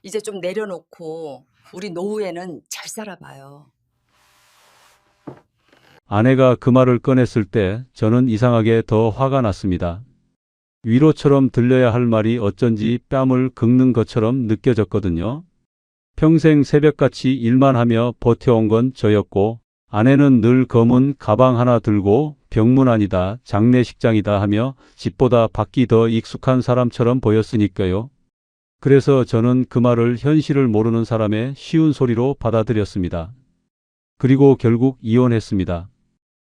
이제 좀 내려놓고 우리 노후에는 잘 살아봐요. 아내가 그 말을 꺼냈을 때 저는 이상하게 더 화가 났습니다. 위로처럼 들려야 할 말이 어쩐지 뺨을 긁는 것처럼 느껴졌거든요. 평생 새벽같이 일만 하며 버텨온 건 저였고, 아내는 늘 검은 가방 하나 들고 병문안이다, 장례식장이다 하며 집보다 밖이 더 익숙한 사람처럼 보였으니까요. 그래서 저는 그 말을 현실을 모르는 사람의 쉬운 소리로 받아들였습니다. 그리고 결국 이혼했습니다.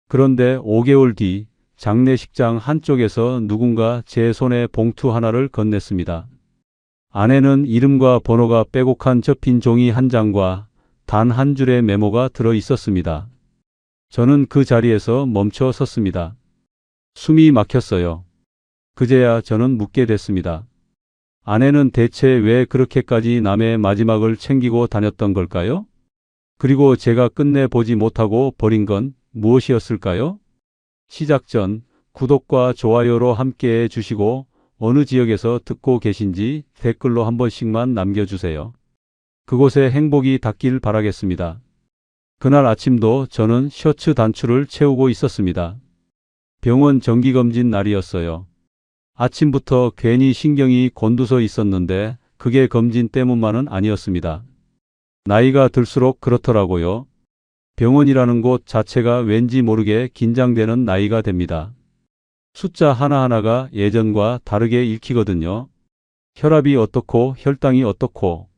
그런데 5개월 뒤 장례식장 한쪽에서 누군가 제 손에 봉투 하나를 건넸습니다. 안에는 이름과 번호가 빼곡한 접힌 종이 한 장과 단 한 줄의 메모가 들어 있었습니다. 저는 그 자리에서 멈춰 섰습니다. 숨이 막혔어요. 그제야 저는 묻게 됐습니다. 아내는 대체 왜 그렇게까지 남의 마지막을 챙기고 다녔던 걸까요? 그리고 제가 끝내 보지 못하고 버린 건 무엇이었을까요? 시작 전 구독과 좋아요로 함께 해주시고 어느 지역에서 듣고 계신지 댓글로 한 번씩만 남겨주세요. 그곳에 행복이 닿길 바라겠습니다. 그날 아침도 저는 셔츠 단추를 채우고 있었습니다. 병원 정기검진 날이었어요. 아침부터 괜히 신경이 곤두서 있었는데 그게 검진 때문만은 아니었습니다. 나이가 들수록 그렇더라고요. 병원이라는 곳 자체가 왠지 모르게 긴장되는 나이가 됩니다. 숫자 하나하나가 예전과 다르게 읽히거든요. 혈압이 어떻고 혈당이 어떻고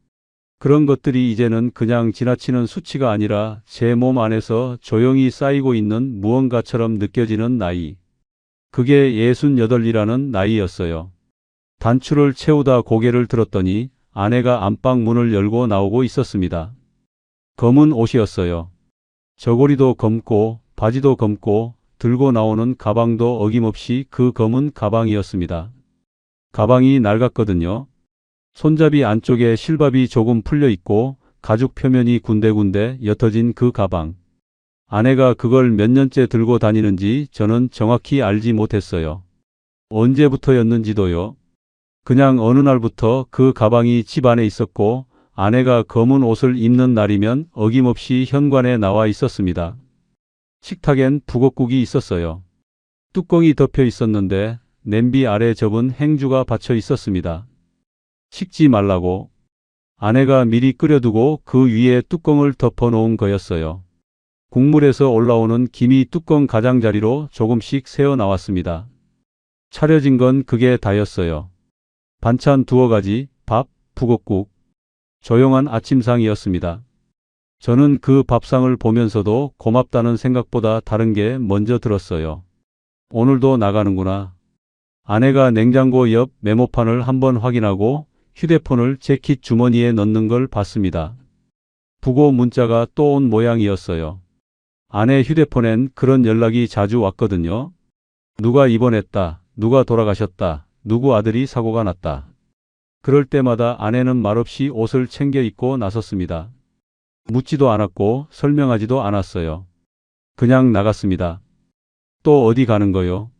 그런 것들이 이제는 그냥 지나치는 수치가 아니라 제 몸 안에서 조용히 쌓이고 있는 무언가처럼 느껴지는 나이. 그게 68이라는 나이였어요. 단추를 채우다 고개를 들었더니 아내가 안방 문을 열고 나오고 있었습니다. 검은 옷이었어요. 저고리도 검고 바지도 검고 들고 나오는 가방도 어김없이 그 검은 가방이었습니다. 가방이 낡았거든요. 손잡이 안쪽에 실밥이 조금 풀려 있고 가죽 표면이 군데군데 옅어진 그 가방. 아내가 그걸 몇 년째 들고 다니는지 저는 정확히 알지 못했어요. 언제부터였는지도요. 그냥 어느 날부터 그 가방이 집 안에 있었고 아내가 검은 옷을 입는 날이면 어김없이 현관에 나와 있었습니다. 식탁엔 북엇국이 있었어요. 뚜껑이 덮여 있었는데 냄비 아래 접은 행주가 받쳐 있었습니다. 식지 말라고 아내가 미리 끓여두고 그 위에 뚜껑을 덮어 놓은 거였어요. 국물에서 올라오는 김이 뚜껑 가장자리로 조금씩 새어 나왔습니다. 차려진 건 그게 다였어요. 반찬 두어 가지, 밥, 북엇국. 조용한 아침상이었습니다. 저는 그 밥상을 보면서도 고맙다는 생각보다 다른 게 먼저 들었어요. 오늘도 나가는구나. 아내가 냉장고 옆 메모판을 한번 확인하고 휴대폰을 재킷 주머니에 넣는 걸 봤습니다. 부고 문자가 또 온 모양이었어요. 아내 휴대폰엔 그런 연락이 자주 왔거든요. 누가 입원했다. 누가 돌아가셨다. 누구 아들이 사고가 났다. 그럴 때마다 아내는 말없이 옷을 챙겨 입고 나섰습니다. 묻지도 않았고 설명하지도 않았어요. 그냥 나갔습니다. 또 어디 가는 거요?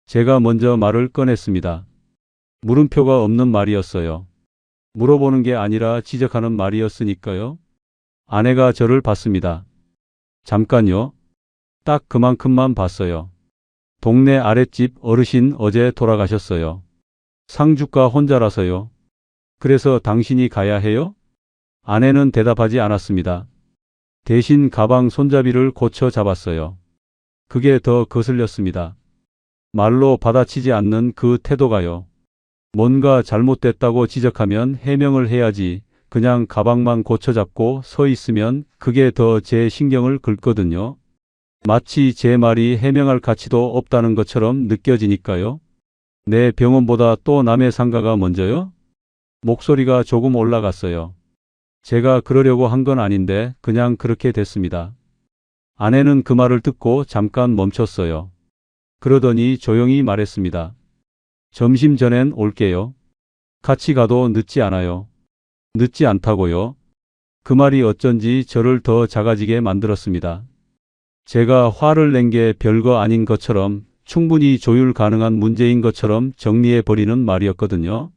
제가 먼저 말을 꺼냈습니다. 물음표가 없는 말이었어요. 물어보는 게 아니라 지적하는 말이었으니까요. 아내가 저를 봤습니다. 잠깐요. 딱 그만큼만 봤어요. 동네 아랫집 어르신 어제 돌아가셨어요. 상주가 혼자라서요. 그래서 당신이 가야 해요? 아내는 대답하지 않았습니다. 대신 가방 손잡이를 고쳐 잡았어요. 그게 더 거슬렸습니다. 말로 받아치지 않는 그 태도가요. 뭔가 잘못됐다고 지적하면 해명을 해야지 그냥 가방만 고쳐 잡고 서 있으면 그게 더 제 신경을 긁거든요. 마치 제 말이 해명할 가치도 없다는 것처럼 느껴지니까요. 내 병원보다 또 남의 상가가 먼저요? 목소리가 조금 올라갔어요. 제가 그러려고 한 건 아닌데 그냥 그렇게 됐습니다. 아내는 그 말을 듣고 잠깐 멈췄어요. 그러더니 조용히 말했습니다. 점심 전엔 올게요. 같이 가도 늦지 않아요. 늦지 않다고요? 그 말이 어쩐지 저를 더 작아지게 만들었습니다. 제가 화를 낸 게 별거 아닌 것처럼 충분히 조율 가능한 문제인 것처럼 정리해버리는 말이었거든요.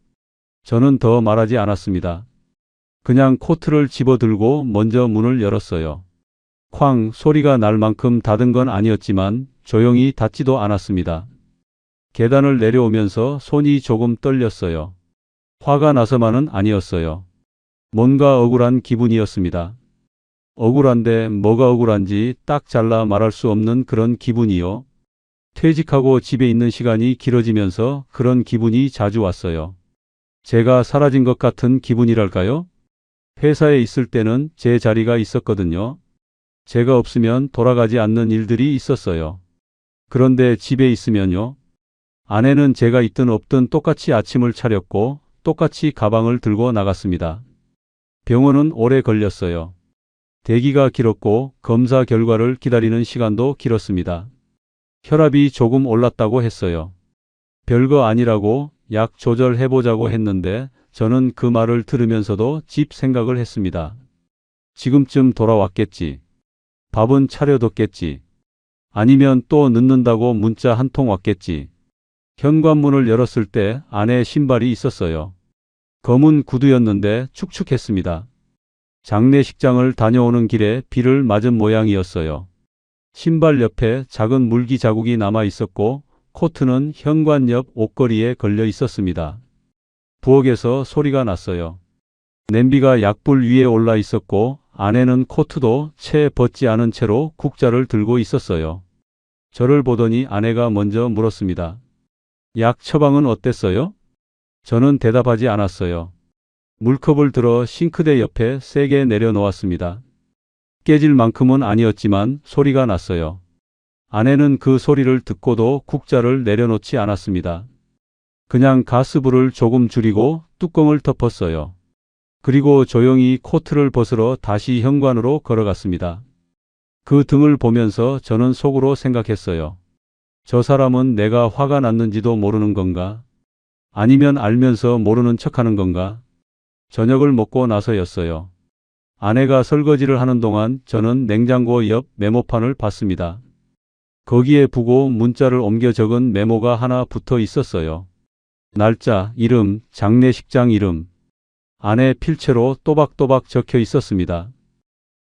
저는 더 말하지 않았습니다. 그냥 코트를 집어들고 먼저 문을 열었어요. 쾅 소리가 날 만큼 닫은 건 아니었지만 조용히 닫지도 않았습니다. 계단을 내려오면서 손이 조금 떨렸어요. 화가 나서만은 아니었어요. 뭔가 억울한 기분이었습니다. 억울한데 뭐가 억울한지 딱 잘라 말할 수 없는 그런 기분이요. 퇴직하고 집에 있는 시간이 길어지면서 그런 기분이 자주 왔어요. 제가 사라진 것 같은 기분이랄까요? 회사에 있을 때는 제 자리가 있었거든요. 제가 없으면 돌아가지 않는 일들이 있었어요. 그런데 집에 있으면요. 아내는 제가 있든 없든 똑같이 아침을 차렸고 똑같이 가방을 들고 나갔습니다. 병원은 오래 걸렸어요. 대기가 길었고 검사 결과를 기다리는 시간도 길었습니다. 혈압이 조금 올랐다고 했어요. 별거 아니라고 약 조절해보자고 했는데 저는 그 말을 들으면서도 집 생각을 했습니다. 지금쯤 돌아왔겠지. 밥은 차려뒀겠지. 아니면 또 늦는다고 문자 한 통 왔겠지. 현관문을 열었을 때 안에 신발이 있었어요. 검은 구두였는데 축축했습니다. 장례식장을 다녀오는 길에 비를 맞은 모양이었어요. 신발 옆에 작은 물기 자국이 남아 있었고 코트는 현관 옆 옷걸이에 걸려 있었습니다. 부엌에서 소리가 났어요. 냄비가 약불 위에 올라 있었고 아내는 코트도 채 벗지 않은 채로 국자를 들고 있었어요. 저를 보더니 아내가 먼저 물었습니다. 약 처방은 어땠어요? 저는 대답하지 않았어요. 물컵을 들어 싱크대 옆에 세게 내려놓았습니다. 깨질 만큼은 아니었지만 소리가 났어요. 아내는 그 소리를 듣고도 국자를 내려놓지 않았습니다. 그냥 가스불을 조금 줄이고 뚜껑을 덮었어요. 그리고 조용히 코트를 벗으러 다시 현관으로 걸어갔습니다. 그 등을 보면서 저는 속으로 생각했어요. 저 사람은 내가 화가 났는지도 모르는 건가? 아니면 알면서 모르는 척하는 건가? 저녁을 먹고 나서였어요. 아내가 설거지를 하는 동안 저는 냉장고 옆 메모판을 봤습니다. 거기에 부고 문자를 옮겨 적은 메모가 하나 붙어 있었어요. 날짜, 이름, 장례식장 이름. 안에 필체로 또박또박 적혀 있었습니다.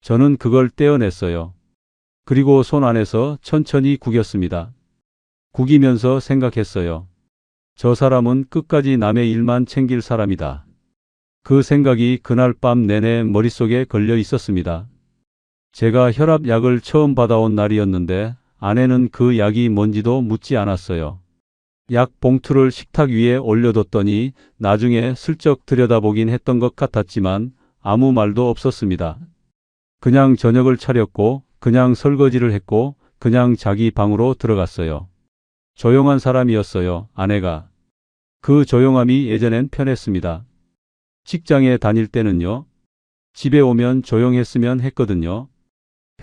저는 그걸 떼어냈어요. 그리고 손 안에서 천천히 구겼습니다. 구기면서 생각했어요. 저 사람은 끝까지 남의 일만 챙길 사람이다. 그 생각이 그날 밤 내내 머릿속에 걸려 있었습니다. 제가 혈압약을 처음 받아온 날이었는데 아내는 그 약이 뭔지도 묻지 않았어요. 약 봉투를 식탁 위에 올려뒀더니 나중에 슬쩍 들여다보긴 했던 것 같았지만 아무 말도 없었습니다. 그냥 저녁을 차렸고 그냥 설거지를 했고 그냥 자기 방으로 들어갔어요. 조용한 사람이었어요, 아내가. 그 조용함이 예전엔 편했습니다. 직장에 다닐 때는요. 집에 오면 조용했으면 했거든요.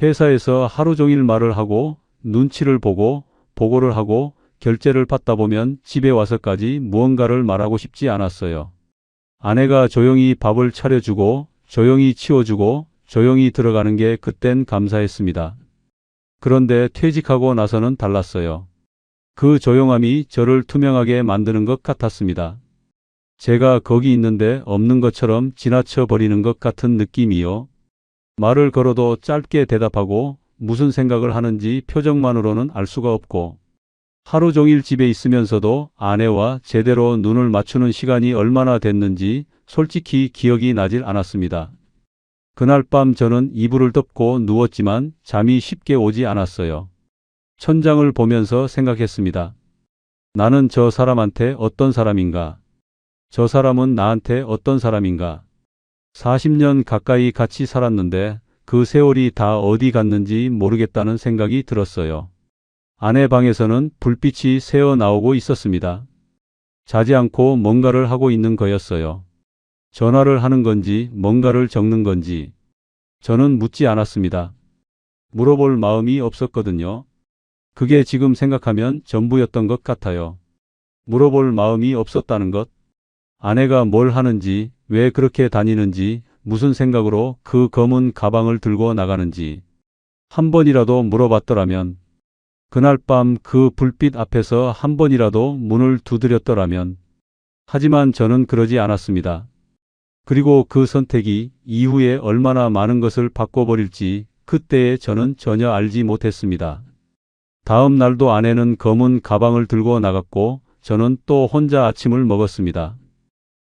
회사에서 하루 종일 말을 하고 눈치를 보고 보고를 하고 결제를 받다 보면 집에 와서까지 무언가를 말하고 싶지 않았어요. 아내가 조용히 밥을 차려주고 조용히 치워주고 조용히 들어가는 게 그땐 감사했습니다. 그런데 퇴직하고 나서는 달랐어요. 그 조용함이 저를 투명하게 만드는 것 같았습니다. 제가 거기 있는데 없는 것처럼 지나쳐 버리는 것 같은 느낌이요. 말을 걸어도 짧게 대답하고 무슨 생각을 하는지 표정만으로는 알 수가 없고 하루 종일 집에 있으면서도 아내와 제대로 눈을 맞추는 시간이 얼마나 됐는지 솔직히 기억이 나질 않았습니다. 그날 밤 저는 이불을 덮고 누웠지만 잠이 쉽게 오지 않았어요. 천장을 보면서 생각했습니다. 나는 저 사람한테 어떤 사람인가? 저 사람은 나한테 어떤 사람인가? 40년 가까이 같이 살았는데 그 세월이 다 어디 갔는지 모르겠다는 생각이 들었어요. 아내 방에서는 불빛이 새어 나오고 있었습니다. 자지 않고 뭔가를 하고 있는 거였어요. 전화를 하는 건지 뭔가를 적는 건지 저는 묻지 않았습니다. 물어볼 마음이 없었거든요. 그게 지금 생각하면 전부였던 것 같아요. 물어볼 마음이 없었다는 것. 아내가 뭘 하는지, 왜 그렇게 다니는지, 무슨 생각으로 그 검은 가방을 들고 나가는지 한 번이라도 물어봤더라면, 그날 밤 그 불빛 앞에서 한 번이라도 문을 두드렸더라면, 하지만 저는 그러지 않았습니다. 그리고 그 선택이 이후에 얼마나 많은 것을 바꿔버릴지 그때에 저는 전혀 알지 못했습니다. 다음 날도 아내는 검은 가방을 들고 나갔고 저는 또 혼자 아침을 먹었습니다.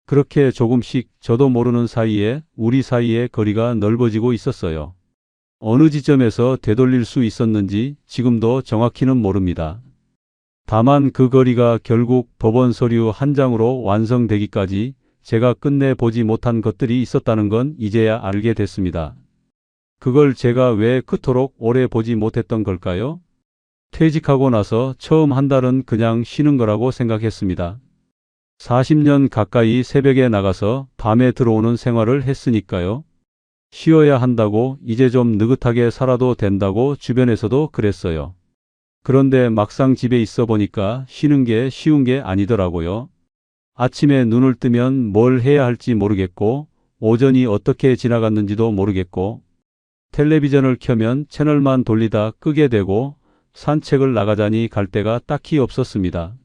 그렇게 조금씩 저도 모르는 사이에 우리 사이의 거리가 넓어지고 있었어요. 어느 지점에서 되돌릴 수 있었는지 지금도 정확히는 모릅니다. 다만 그 거리가 결국 법원 서류 한 장으로 완성되기까지 제가 끝내 보지 못한 것들이 있었다는 건 이제야 알게 됐습니다. 그걸 제가 왜 그토록 오래 보지 못했던 걸까요? 퇴직하고 나서 처음 한 달은 그냥 쉬는 거라고 생각했습니다. 40년 가까이 새벽에 나가서 밤에 들어오는 생활을 했으니까요. 쉬어야 한다고 이제 좀 느긋하게 살아도 된다고 주변에서도 그랬어요. 그런데 막상 집에 있어 보니까 쉬는 게 쉬운 게 아니더라고요. 아침에 눈을 뜨면 뭘 해야 할지 모르겠고, 오전이 어떻게 지나갔는지도 모르겠고, 텔레비전을 켜면 채널만 돌리다 끄게 되고, 산책을 나가자니 갈 데가 딱히 없었습니다.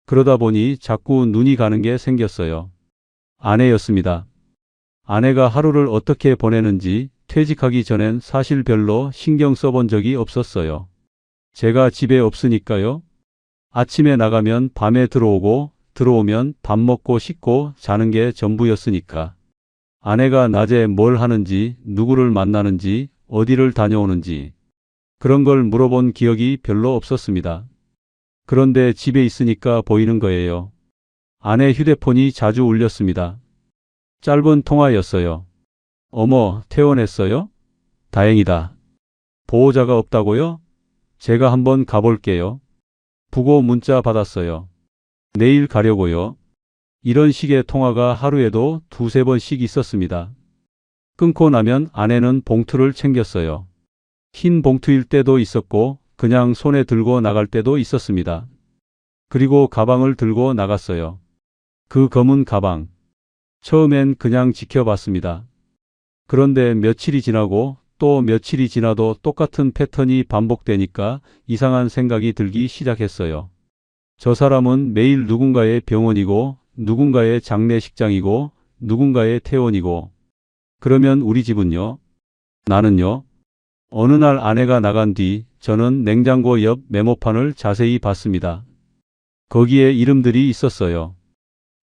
그러다 보니 자꾸 눈이 가는 게 생겼어요. 아내였습니다. 아내가 하루를 어떻게 보내는지 퇴직하기 전엔 사실 별로 신경 써본 적이 없었어요. 제가 집에 없으니까요. 아침에 나가면 밤에 들어오고 들어오면 밥 먹고 씻고 자는 게 전부였으니까. 아내가 낮에 뭘 하는지, 누구를 만나는지, 어디를 다녀오는지 그런 걸 물어본 기억이 별로 없었습니다. 그런데 집에 있으니까 보이는 거예요. 아내 휴대폰이 자주 울렸습니다. 짧은 통화였어요. 어머, 퇴원했어요? 다행이다. 보호자가 없다고요? 제가 한번 가볼게요. 부고 문자 받았어요. 내일 가려고요. 이런 식의 통화가 하루에도 두세 번씩 있었습니다. 끊고 나면 아내는 봉투를 챙겼어요. 흰 봉투일 때도 있었고 그냥 손에 들고 나갈 때도 있었습니다. 그리고 가방을 들고 나갔어요. 그 검은 가방. 처음엔 그냥 지켜봤습니다. 그런데 며칠이 지나고 또 며칠이 지나도 똑같은 패턴이 반복되니까 이상한 생각이 들기 시작했어요. 저 사람은 매일 누군가의 병원이고 누군가의 장례식장이고 누군가의 퇴원이고 그러면 우리 집은요? 나는요? 어느 날 아내가 나간 뒤 저는 냉장고 옆 메모판을 자세히 봤습니다. 거기에 이름들이 있었어요.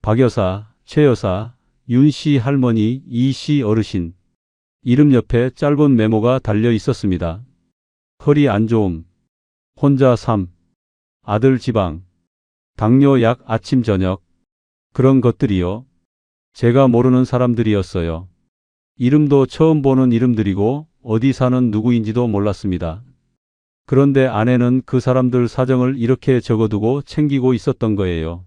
박 여사, 최 여사, 윤 씨 할머니, 이 씨 어르신. 이름 옆에 짧은 메모가 달려 있었습니다. 허리 안 좋음, 혼자 삶, 아들 지방, 당뇨 약 아침 저녁, 그런 것들이요. 제가 모르는 사람들이었어요. 이름도 처음 보는 이름들이고 어디 사는 누구인지도 몰랐습니다. 그런데 아내는 그 사람들 사정을 이렇게 적어두고 챙기고 있었던 거예요.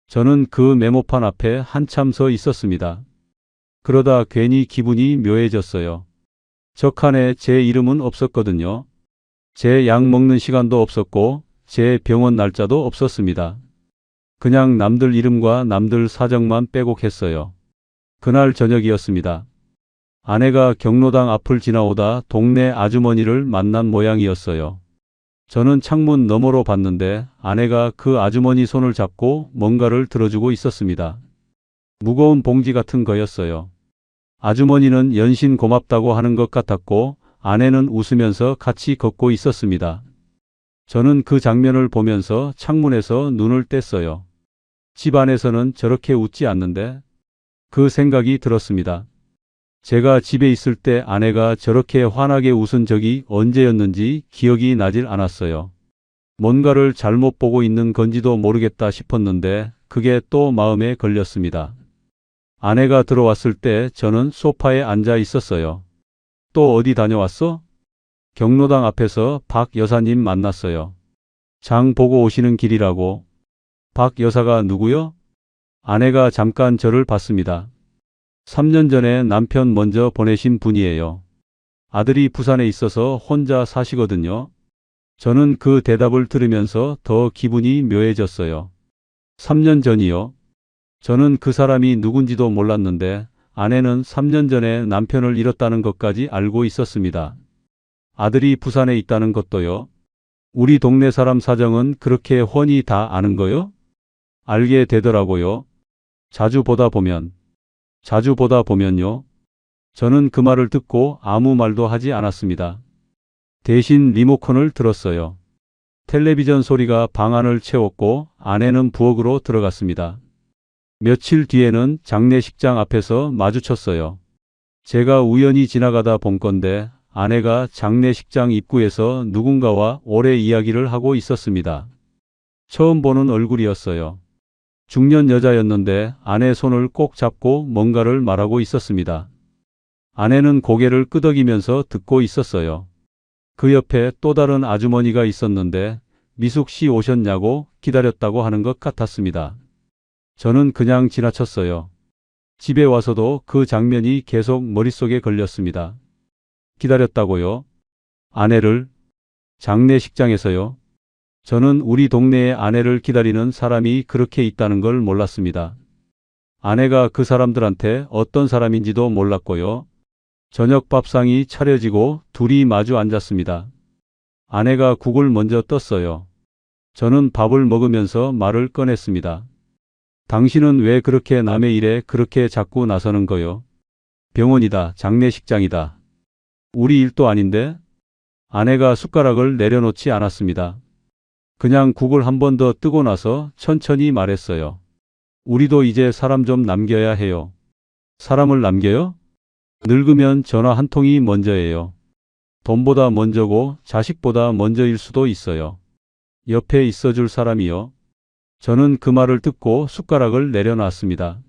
저는 그 메모판 앞에 한참 서 있었습니다. 그러다 괜히 기분이 묘해졌어요. 저 칸에 제 이름은 없었거든요. 제 약 먹는 시간도 없었고 제 병원 날짜도 없었습니다. 그냥 남들 이름과 남들 사정만 빼곡했어요. 그날 저녁이었습니다. 아내가 경로당 앞을 지나오다 동네 아주머니를 만난 모양이었어요. 저는 창문 너머로 봤는데 아내가 그 아주머니 손을 잡고 뭔가를 들어주고 있었습니다. 무거운 봉지 같은 거였어요. 아주머니는 연신 고맙다고 하는 것 같았고 아내는 웃으면서 같이 걷고 있었습니다. 저는 그 장면을 보면서 창문에서 눈을 뗐어요. 집 안에서는 저렇게 웃지 않는데? 그 생각이 들었습니다. 제가 집에 있을 때 아내가 저렇게 환하게 웃은 적이 언제였는지 기억이 나질 않았어요. 뭔가를 잘못 보고 있는 건지도 모르겠다 싶었는데 그게 또 마음에 걸렸습니다. 아내가 들어왔을 때 저는 소파에 앉아 있었어요. 또 어디 다녀왔어? 경로당 앞에서 박 여사님 만났어요. 장 보고 오시는 길이라고. 박 여사가 누구요? 아내가 잠깐 저를 봤습니다. 3년 전에 남편 먼저 보내신 분이에요. 아들이 부산에 있어서 혼자 사시거든요. 저는 그 대답을 들으면서 더 기분이 묘해졌어요. 3년 전이요? 저는 그 사람이 누군지도 몰랐는데 아내는 3년 전에 남편을 잃었다는 것까지 알고 있었습니다. 아들이 부산에 있다는 것도요? 우리 동네 사람 사정은 그렇게 훤히 다 아는 거요? 알게 되더라고요. 자주 보다 보면. 자주 보다 보면요. 저는 그 말을 듣고 아무 말도 하지 않았습니다. 대신 리모컨을 들었어요. 텔레비전 소리가 방 안을 채웠고 아내는 부엌으로 들어갔습니다. 며칠 뒤에는 장례식장 앞에서 마주쳤어요. 제가 우연히 지나가다 본 건데 아내가 장례식장 입구에서 누군가와 오래 이야기를 하고 있었습니다. 처음 보는 얼굴이었어요. 중년 여자였는데 아내 손을 꼭 잡고 뭔가를 말하고 있었습니다. 아내는 고개를 끄덕이면서 듣고 있었어요. 그 옆에 또 다른 아주머니가 있었는데 미숙 씨 오셨냐고 기다렸다고 하는 것 같았습니다. 저는 그냥 지나쳤어요. 집에 와서도 그 장면이 계속 머릿속에 걸렸습니다. 기다렸다고요? 아내를? 장례식장에서요? 저는 우리 동네에 아내를 기다리는 사람이 그렇게 있다는 걸 몰랐습니다. 아내가 그 사람들한테 어떤 사람인지도 몰랐고요. 저녁 밥상이 차려지고 둘이 마주 앉았습니다. 아내가 국을 먼저 떴어요. 저는 밥을 먹으면서 말을 꺼냈습니다. 당신은 왜 그렇게 남의 일에 그렇게 자꾸 나서는 거요? 병원이다, 장례식장이다. 우리 일도 아닌데? 아내가 숟가락을 내려놓지 않았습니다. 그냥 국을 한 번 더 뜨고 나서 천천히 말했어요. 우리도 이제 사람 좀 남겨야 해요. 사람을 남겨요? 늙으면 전화 한 통이 먼저예요. 돈보다 먼저고 자식보다 먼저일 수도 있어요. 옆에 있어줄 사람이요. 저는 그 말을 듣고 숟가락을 내려놨습니다.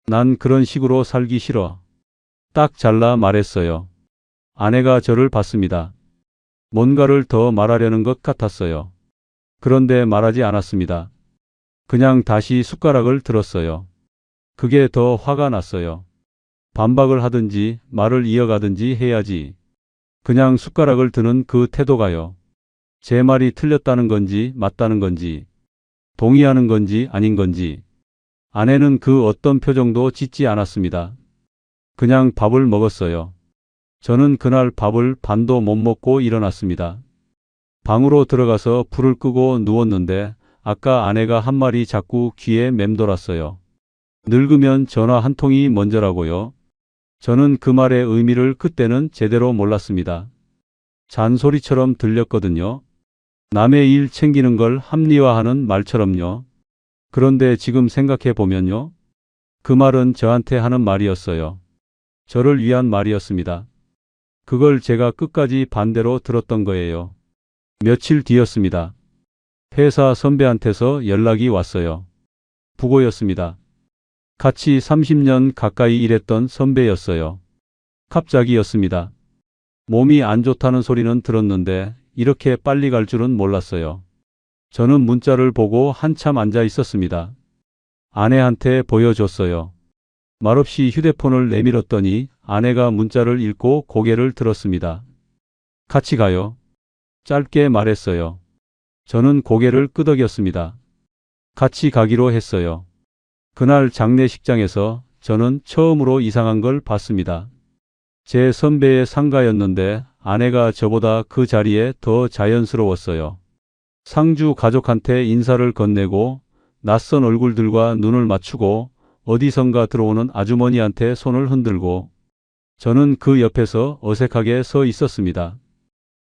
난 그런 식으로 살기 싫어. 딱 잘라 말했어요. 아내가 저를 봤습니다. 뭔가를 더 말하려는 것 같았어요. 그런데 말하지 않았습니다. 그냥 다시 숟가락을 들었어요. 그게 더 화가 났어요. 반박을 하든지 말을 이어가든지 해야지. 그냥 숟가락을 드는 그 태도가요. 제 말이 틀렸다는 건지 맞다는 건지 동의하는 건지 아닌 건지 아내는 그 어떤 표정도 짓지 않았습니다. 그냥 밥을 먹었어요. 저는 그날 밥을 반도 못 먹고 일어났습니다. 방으로 들어가서 불을 끄고 누웠는데 아까 아내가 한 말이 자꾸 귀에 맴돌았어요. 늙으면 전화 한 통이 먼저라고요. 저는 그 말의 의미를 그때는 제대로 몰랐습니다. 잔소리처럼 들렸거든요. 남의 일 챙기는 걸 합리화하는 말처럼요. 그런데 지금 생각해 보면요. 그 말은 저한테 하는 말이었어요. 저를 위한 말이었습니다. 그걸 제가 끝까지 반대로 들었던 거예요. 며칠 뒤였습니다. 회사 선배한테서 연락이 왔어요. 부고였습니다. 같이 30년 가까이 일했던 선배였어요. 갑자기였습니다. 몸이 안 좋다는 소리는 들었는데 이렇게 빨리 갈 줄은 몰랐어요. 저는 문자를 보고 한참 앉아 있었습니다. 아내한테 보여줬어요. 말없이 휴대폰을 내밀었더니 아내가 문자를 읽고 고개를 들었습니다. 같이 가요. 짧게 말했어요. 저는 고개를 끄덕였습니다. 같이 가기로 했어요. 그날 장례식장에서 저는 처음으로 이상한 걸 봤습니다. 제 선배의 상가였는데 아내가 저보다 그 자리에 더 자연스러웠어요. 상주 가족한테 인사를 건네고 낯선 얼굴들과 눈을 맞추고 어디선가 들어오는 아주머니한테 손을 흔들고 저는 그 옆에서 어색하게 서 있었습니다.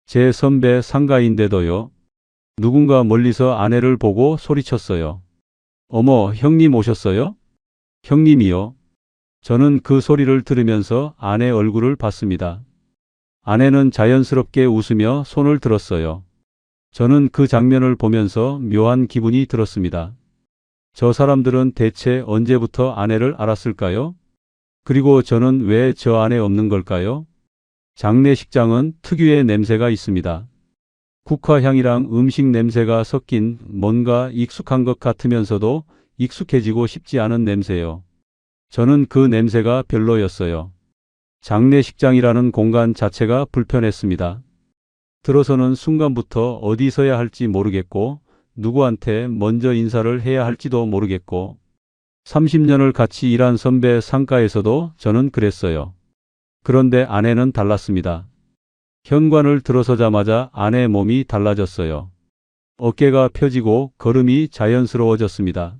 제 선배 상가인데도요. 누군가 멀리서 아내를 보고 소리쳤어요. 어머, 형님 오셨어요? 형님이요. 저는 그 소리를 들으면서 아내 얼굴을 봤습니다. 아내는 자연스럽게 웃으며 손을 들었어요. 저는 그 장면을 보면서 묘한 기분이 들었습니다. 저 사람들은 대체 언제부터 아내를 알았을까요? 그리고 저는 왜 저 안에 없는 걸까요? 장례식장은 특유의 냄새가 있습니다. 국화향이랑 음식 냄새가 섞인 뭔가 익숙한 것 같으면서도 익숙해지고 싶지 않은 냄새요. 저는 그 냄새가 별로였어요. 장례식장이라는 공간 자체가 불편했습니다. 들어서는 순간부터 어디 서야 할지 모르겠고 누구한테 먼저 인사를 해야 할지도 모르겠고 30년을 같이 일한 선배 상가에서도 저는 그랬어요. 그런데 아내는 달랐습니다. 현관을 들어서자마자 아내 몸이 달라졌어요. 어깨가 펴지고 걸음이 자연스러워졌습니다.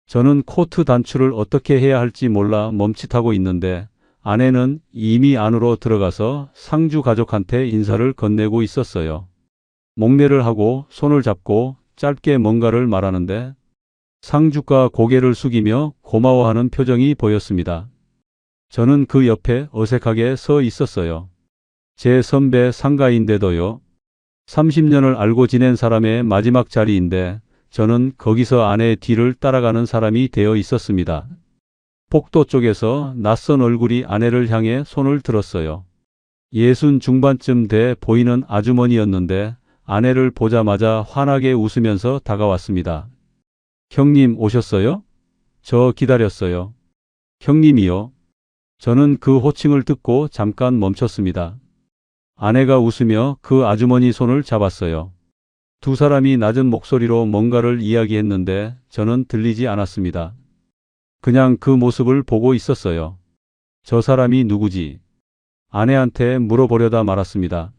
저는 코트 단추를 어떻게 해야 할지 몰라 멈칫하고 있는데 아내는 이미 안으로 들어가서 상주 가족한테 인사를 건네고 있었어요. 목례를 하고 손을 잡고 짧게 뭔가를 말하는데 상주가 고개를 숙이며 고마워하는 표정이 보였습니다. 저는 그 옆에 어색하게 서 있었어요. 제 선배 상가인데도요. 30년을 알고 지낸 사람의 마지막 자리인데 저는 거기서 아내의 뒤를 따라가는 사람이 되어 있었습니다. 복도 쪽에서 낯선 얼굴이 아내를 향해 손을 들었어요. 60 중반쯤 돼 보이는 아주머니였는데 아내를 보자마자 환하게 웃으면서 다가왔습니다. 형님 오셨어요? 저 기다렸어요. 형님이요? 저는 그 호칭을 듣고 잠깐 멈췄습니다. 아내가 웃으며 그 아주머니 손을 잡았어요. 두 사람이 낮은 목소리로 뭔가를 이야기했는데 저는 들리지 않았습니다. 그냥 그 모습을 보고 있었어요. 저 사람이 누구지? 아내한테 물어보려다 말았습니다.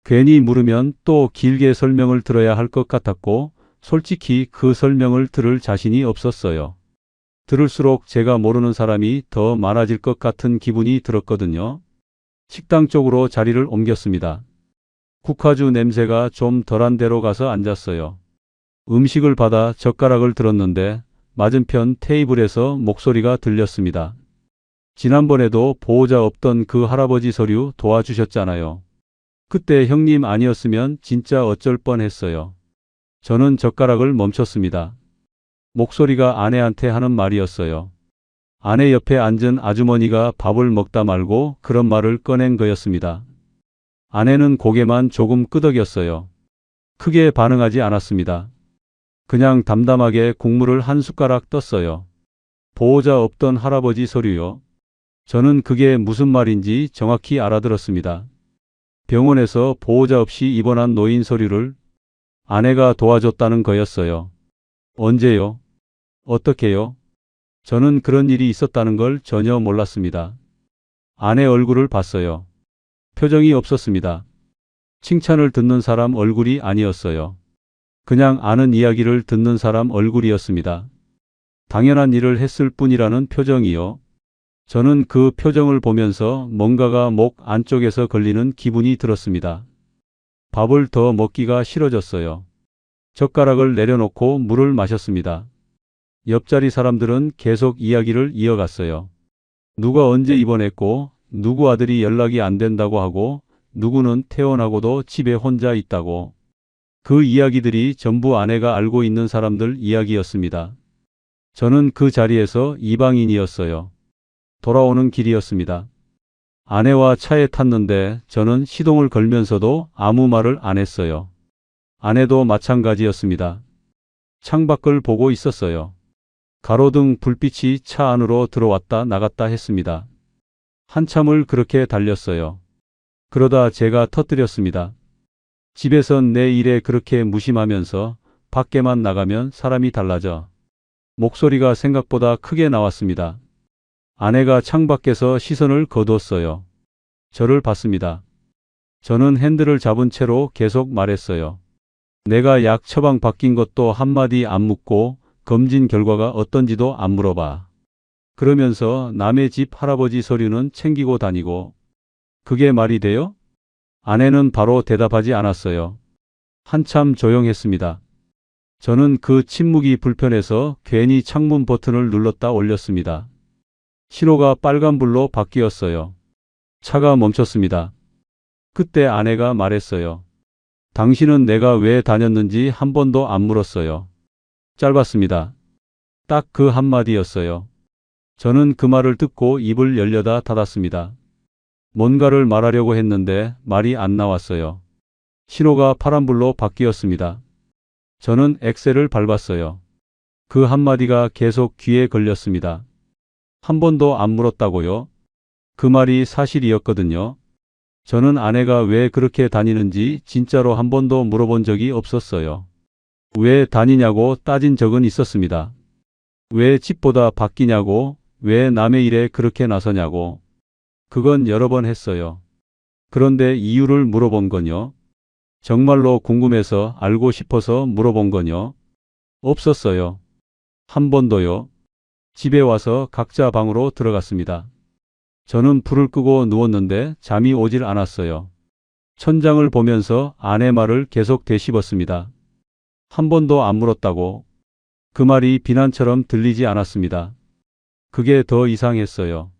괜히 물으면 또 길게 설명을 들어야 할 것 같았고 솔직히 그 설명을 들을 자신이 없었어요. 들을수록 제가 모르는 사람이 더 많아질 것 같은 기분이 들었거든요. 식당 쪽으로 자리를 옮겼습니다. 국화주 냄새가 좀 덜한 데로 가서 앉았어요. 음식을 받아 젓가락을 들었는데 맞은편 테이블에서 목소리가 들렸습니다. 지난번에도 보호자 없던 그 할아버지 서류 도와주셨잖아요. 그때 형님 아니었으면 진짜 어쩔 뻔했어요. 저는 젓가락을 멈췄습니다. 목소리가 아내한테 하는 말이었어요. 아내 옆에 앉은 아주머니가 밥을 먹다 말고 그런 말을 꺼낸 거였습니다. 아내는 고개만 조금 끄덕였어요. 크게 반응하지 않았습니다. 그냥 담담하게 국물을 한 숟가락 떴어요. 보호자 없던 할아버지 서류요. 저는 그게 무슨 말인지 정확히 알아들었습니다. 병원에서 보호자 없이 입원한 노인 서류를 아내가 도와줬다는 거였어요. 언제요? 어떻게요? 저는 그런 일이 있었다는 걸 전혀 몰랐습니다. 아내 얼굴을 봤어요. 표정이 없었습니다. 칭찬을 듣는 사람 얼굴이 아니었어요. 그냥 아는 이야기를 듣는 사람 얼굴이었습니다. 당연한 일을 했을 뿐이라는 표정이요. 저는 그 표정을 보면서 뭔가가 목 안쪽에서 걸리는 기분이 들었습니다. 밥을 더 먹기가 싫어졌어요. 젓가락을 내려놓고 물을 마셨습니다. 옆자리 사람들은 계속 이야기를 이어갔어요. 누가 언제 입원했고, 누구 아들이 연락이 안 된다고 하고, 누구는 퇴원하고도 집에 혼자 있다고. 그 이야기들이 전부 아내가 알고 있는 사람들 이야기였습니다. 저는 그 자리에서 이방인이었어요. 돌아오는 길이었습니다. 아내와 차에 탔는데 저는 시동을 걸면서도 아무 말을 안 했어요. 아내도 마찬가지였습니다. 창밖을 보고 있었어요. 가로등 불빛이 차 안으로 들어왔다 나갔다 했습니다. 한참을 그렇게 달렸어요. 그러다 제가 터뜨렸습니다. 집에선 내 일에 그렇게 무심하면서 밖에만 나가면 사람이 달라져. 목소리가 생각보다 크게 나왔습니다. 아내가 창밖에서 시선을 거두었어요. 저를 봤습니다. 저는 핸들을 잡은 채로 계속 말했어요. 내가 약 처방 바뀐 것도 한마디 안 묻고 검진 결과가 어떤지도 안 물어봐. 그러면서 남의 집 할아버지 서류는 챙기고 다니고. 그게 말이 돼요? 아내는 바로 대답하지 않았어요. 한참 조용했습니다. 저는 그 침묵이 불편해서 괜히 창문 버튼을 눌렀다 올렸습니다. 신호가 빨간불로 바뀌었어요. 차가 멈췄습니다. 그때 아내가 말했어요. 당신은 내가 왜 다녔는지 한 번도 안 물었어요. 짧았습니다. 딱 그 한마디였어요. 저는 그 말을 듣고 입을 열려다 닫았습니다. 뭔가를 말하려고 했는데 말이 안 나왔어요. 신호가 파란불로 바뀌었습니다. 저는 엑셀을 밟았어요. 그 한마디가 계속 귀에 걸렸습니다. 한 번도 안 물었다고요? 그 말이 사실이었거든요. 저는 아내가 왜 그렇게 다니는지 진짜로 한 번도 물어본 적이 없었어요. 왜 다니냐고 따진 적은 있었습니다. 왜 집보다 바뀌냐고, 왜 남의 일에 그렇게 나서냐고. 그건 여러 번 했어요. 그런데 이유를 물어본 건요? 정말로 궁금해서 알고 싶어서 물어본 건요? 없었어요. 한 번도요. 집에 와서 각자 방으로 들어갔습니다. 저는 불을 끄고 누웠는데 잠이 오질 않았어요. 천장을 보면서 아내 말을 계속 되씹었습니다. 한 번도 안 물었다고. 그 말이 비난처럼 들리지 않았습니다. 그게 더 이상했어요.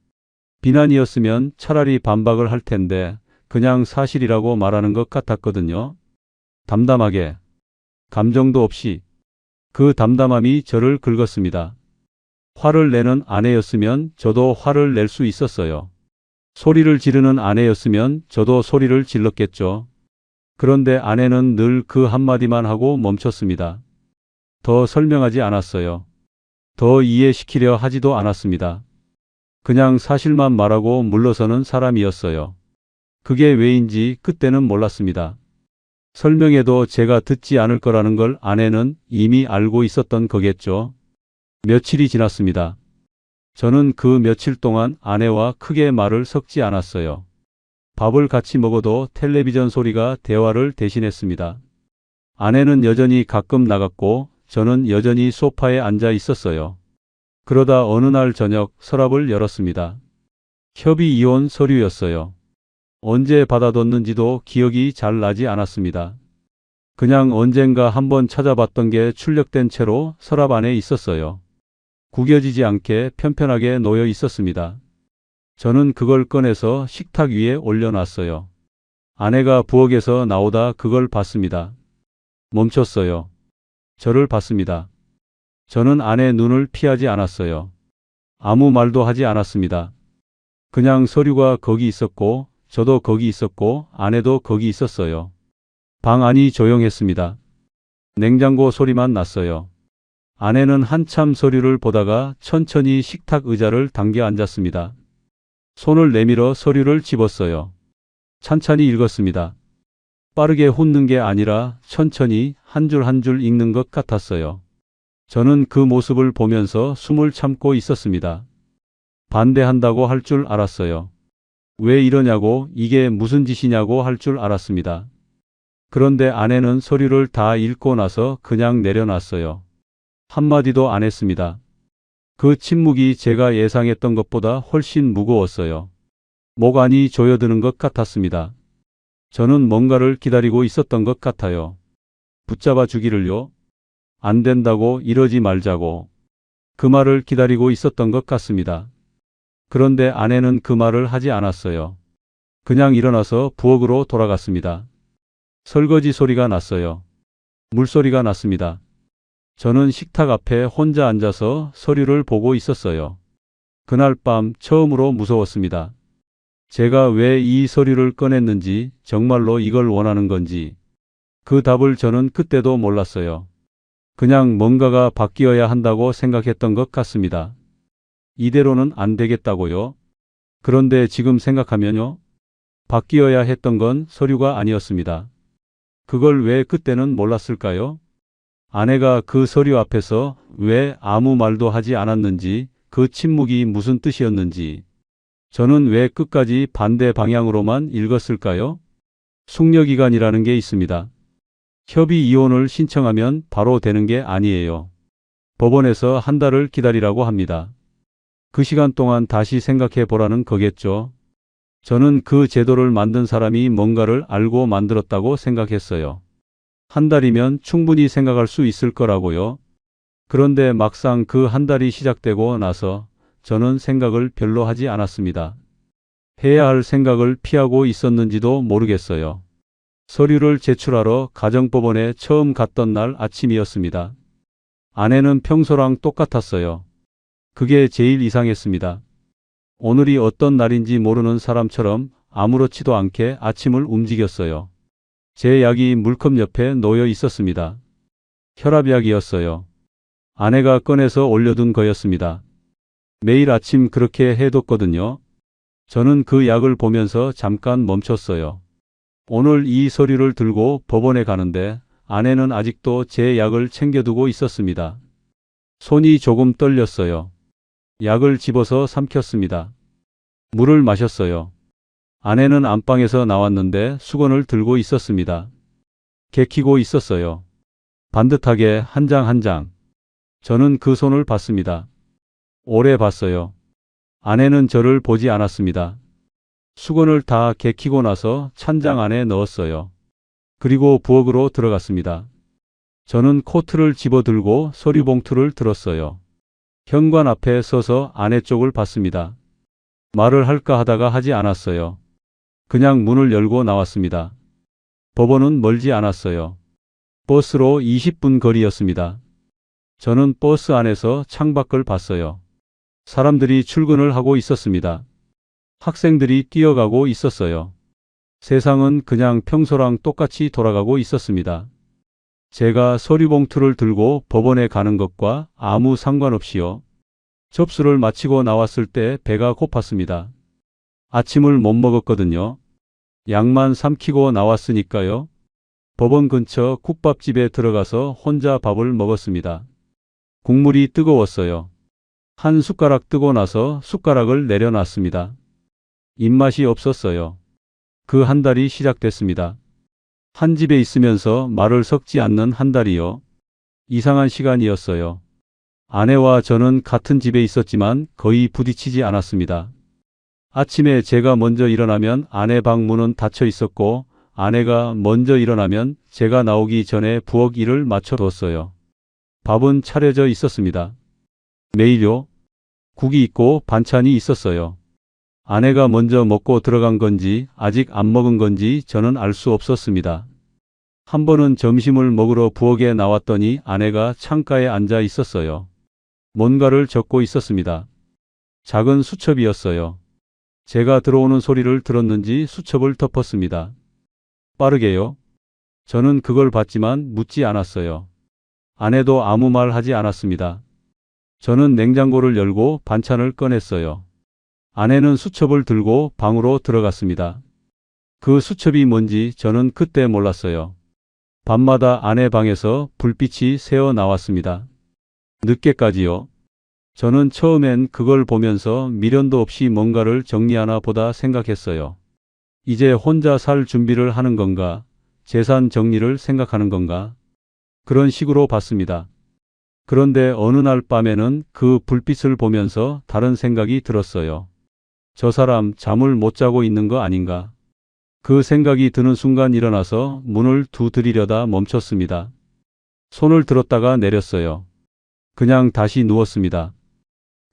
비난이었으면 차라리 반박을 할 텐데 그냥 사실이라고 말하는 것 같았거든요. 담담하게, 감정도 없이. 그 담담함이 저를 긁었습니다. 화를 내는 아내였으면 저도 화를 낼 수 있었어요. 소리를 지르는 아내였으면 저도 소리를 질렀겠죠. 그런데 아내는 늘 그 한마디만 하고 멈췄습니다. 더 설명하지 않았어요. 더 이해시키려 하지도 않았습니다. 그냥 사실만 말하고 물러서는 사람이었어요. 그게 왜인지 그때는 몰랐습니다. 설명해도 제가 듣지 않을 거라는 걸 아내는 이미 알고 있었던 거겠죠. 며칠이 지났습니다. 저는 그 며칠 동안 아내와 크게 말을 섞지 않았어요. 밥을 같이 먹어도 텔레비전 소리가 대화를 대신했습니다. 아내는 여전히 가끔 나갔고 저는 여전히 소파에 앉아 있었어요. 그러다 어느 날 저녁 서랍을 열었습니다. 협의 이혼 서류였어요. 언제 받아뒀는지도 기억이 잘 나지 않았습니다. 그냥 언젠가 한번 찾아봤던 게 출력된 채로 서랍 안에 있었어요. 구겨지지 않게 편편하게 놓여 있었습니다. 저는 그걸 꺼내서 식탁 위에 올려놨어요. 아내가 부엌에서 나오다 그걸 봤습니다. 멈췄어요. 저를 봤습니다. 저는 아내 눈을 피하지 않았어요. 아무 말도 하지 않았습니다. 그냥 서류가 거기 있었고 저도 거기 있었고 아내도 거기 있었어요. 방 안이 조용했습니다. 냉장고 소리만 났어요. 아내는 한참 서류를 보다가 천천히 식탁 의자를 당겨 앉았습니다. 손을 내밀어 서류를 집었어요. 찬찬히 읽었습니다. 빠르게 훑는 게 아니라 천천히 한 줄 한 줄 읽는 것 같았어요. 저는 그 모습을 보면서 숨을 참고 있었습니다. 반대한다고 할 줄 알았어요. 왜 이러냐고, 이게 무슨 짓이냐고 할 줄 알았습니다. 그런데 아내는 서류를 다 읽고 나서 그냥 내려놨어요. 한마디도 안 했습니다. 그 침묵이 제가 예상했던 것보다 훨씬 무거웠어요. 목 안이 조여드는 것 같았습니다. 저는 뭔가를 기다리고 있었던 것 같아요. 붙잡아 주기를요? 안 된다고, 이러지 말자고. 그 말을 기다리고 있었던 것 같습니다. 그런데 아내는 그 말을 하지 않았어요. 그냥 일어나서 부엌으로 돌아갔습니다. 설거지 소리가 났어요. 물소리가 났습니다. 저는 식탁 앞에 혼자 앉아서 서류를 보고 있었어요. 그날 밤 처음으로 무서웠습니다. 제가 왜 이 서류를 꺼냈는지, 정말로 이걸 원하는 건지. 그 답을 저는 그때도 몰랐어요. 그냥 뭔가가 바뀌어야 한다고 생각했던 것 같습니다. 이대로는 안 되겠다고요? 그런데 지금 생각하면요. 바뀌어야 했던 건 서류가 아니었습니다. 그걸 왜 그때는 몰랐을까요? 아내가 그 서류 앞에서 왜 아무 말도 하지 않았는지, 그 침묵이 무슨 뜻이었는지, 저는 왜 끝까지 반대 방향으로만 읽었을까요? 숙려기간이라는 게 있습니다. 협의 이혼을 신청하면 바로 되는 게 아니에요. 법원에서 한 달을 기다리라고 합니다. 그 시간 동안 다시 생각해 보라는 거겠죠. 저는 그 제도를 만든 사람이 뭔가를 알고 만들었다고 생각했어요. 한 달이면 충분히 생각할 수 있을 거라고요. 그런데 막상 그 한 달이 시작되고 나서 저는 생각을 별로 하지 않았습니다. 해야 할 생각을 피하고 있었는지도 모르겠어요. 서류를 제출하러 가정법원에 처음 갔던 날 아침이었습니다. 아내는 평소랑 똑같았어요. 그게 제일 이상했습니다. 오늘이 어떤 날인지 모르는 사람처럼 아무렇지도 않게 아침을 움직였어요. 제 약이 물컵 옆에 놓여 있었습니다. 혈압약이었어요. 아내가 꺼내서 올려둔 거였습니다. 매일 아침 그렇게 해뒀거든요. 저는 그 약을 보면서 잠깐 멈췄어요. 오늘 이 서류를 들고 법원에 가는데 아내는 아직도 제 약을 챙겨두고 있었습니다. 손이 조금 떨렸어요. 약을 집어서 삼켰습니다. 물을 마셨어요. 아내는 안방에서 나왔는데 수건을 들고 있었습니다. 개키고 있었어요. 반듯하게 한 장 한 장. 저는 그 손을 봤습니다. 오래 봤어요. 아내는 저를 보지 않았습니다. 수건을 다 개키고 나서 찬장 안에 넣었어요. 그리고 부엌으로 들어갔습니다. 저는 코트를 집어들고 서리봉투를 들었어요. 현관 앞에 서서 아내 쪽을 봤습니다. 말을 할까 하다가 하지 않았어요. 그냥 문을 열고 나왔습니다. 법원은 멀지 않았어요. 버스로 20분 거리였습니다. 저는 버스 안에서 창밖을 봤어요. 사람들이 출근을 하고 있었습니다. 학생들이 뛰어가고 있었어요. 세상은 그냥 평소랑 똑같이 돌아가고 있었습니다. 제가 서류봉투를 들고 법원에 가는 것과 아무 상관없이요. 접수를 마치고 나왔을 때 배가 고팠습니다. 아침을 못 먹었거든요. 약만 삼키고 나왔으니까요. 법원 근처 국밥집에 들어가서 혼자 밥을 먹었습니다. 국물이 뜨거웠어요. 한 숟가락 뜨고 나서 숟가락을 내려놨습니다. 입맛이 없었어요. 그 한 달이 시작됐습니다. 한 집에 있으면서 말을 섞지 않는 한 달이요. 이상한 시간이었어요. 아내와 저는 같은 집에 있었지만 거의 부딪히지 않았습니다. 아침에 제가 먼저 일어나면 아내 방 문은 닫혀 있었고 아내가 먼저 일어나면 제가 나오기 전에 부엌 일을 마쳐뒀어요. 밥은 차려져 있었습니다. 매일요. 국이 있고 반찬이 있었어요. 아내가 먼저 먹고 들어간 건지 아직 안 먹은 건지 저는 알 수 없었습니다. 한 번은 점심을 먹으러 부엌에 나왔더니 아내가 창가에 앉아 있었어요. 뭔가를 적고 있었습니다. 작은 수첩이었어요. 제가 들어오는 소리를 들었는지 수첩을 덮었습니다. 빠르게요. 저는 그걸 봤지만 묻지 않았어요. 아내도 아무 말 하지 않았습니다. 저는 냉장고를 열고 반찬을 꺼냈어요. 아내는 수첩을 들고 방으로 들어갔습니다. 그 수첩이 뭔지 저는 그때 몰랐어요. 밤마다 아내 방에서 불빛이 새어 나왔습니다. 늦게까지요. 저는 처음엔 그걸 보면서 미련도 없이 뭔가를 정리하나 보다 생각했어요. 이제 혼자 살 준비를 하는 건가? 재산 정리를 생각하는 건가? 그런 식으로 봤습니다. 그런데 어느 날 밤에는 그 불빛을 보면서 다른 생각이 들었어요. 저 사람 잠을 못 자고 있는 거 아닌가? 그 생각이 드는 순간 일어나서 문을 두드리려다 멈췄습니다. 손을 들었다가 내렸어요. 그냥 다시 누웠습니다.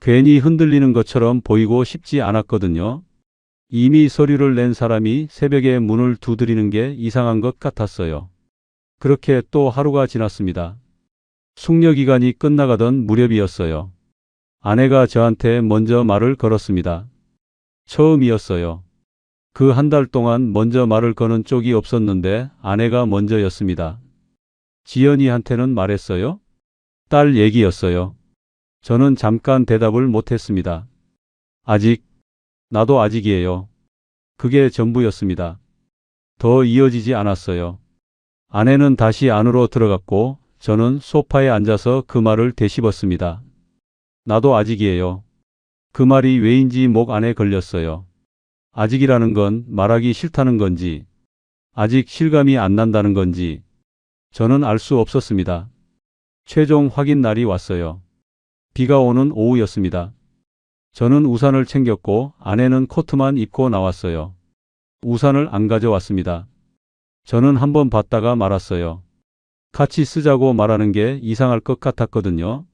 괜히 흔들리는 것처럼 보이고 싶지 않았거든요. 이미 서류를 낸 사람이 새벽에 문을 두드리는 게 이상한 것 같았어요. 그렇게 또 하루가 지났습니다. 숙려기간이 끝나가던 무렵이었어요. 아내가 저한테 먼저 말을 걸었습니다. 처음이었어요. 그 한 달 동안 먼저 말을 거는 쪽이 없었는데 아내가 먼저였습니다. 지연이한테는 말했어요? 딸 얘기였어요. 저는 잠깐 대답을 못했습니다. 아직, 나도 아직이에요. 그게 전부였습니다. 더 이어지지 않았어요. 아내는 다시 안으로 들어갔고 저는 소파에 앉아서 그 말을 되씹었습니다. 나도 아직이에요. 그 말이 왜인지 목 안에 걸렸어요. 아직이라는 건 말하기 싫다는 건지, 아직 실감이 안 난다는 건지, 저는 알 수 없었습니다. 최종 확인 날이 왔어요. 비가 오는 오후였습니다. 저는 우산을 챙겼고 아내는 코트만 입고 나왔어요. 우산을 안 가져왔습니다. 저는 한번 봤다가 말았어요. 같이 쓰자고 말하는 게 이상할 것 같았거든요.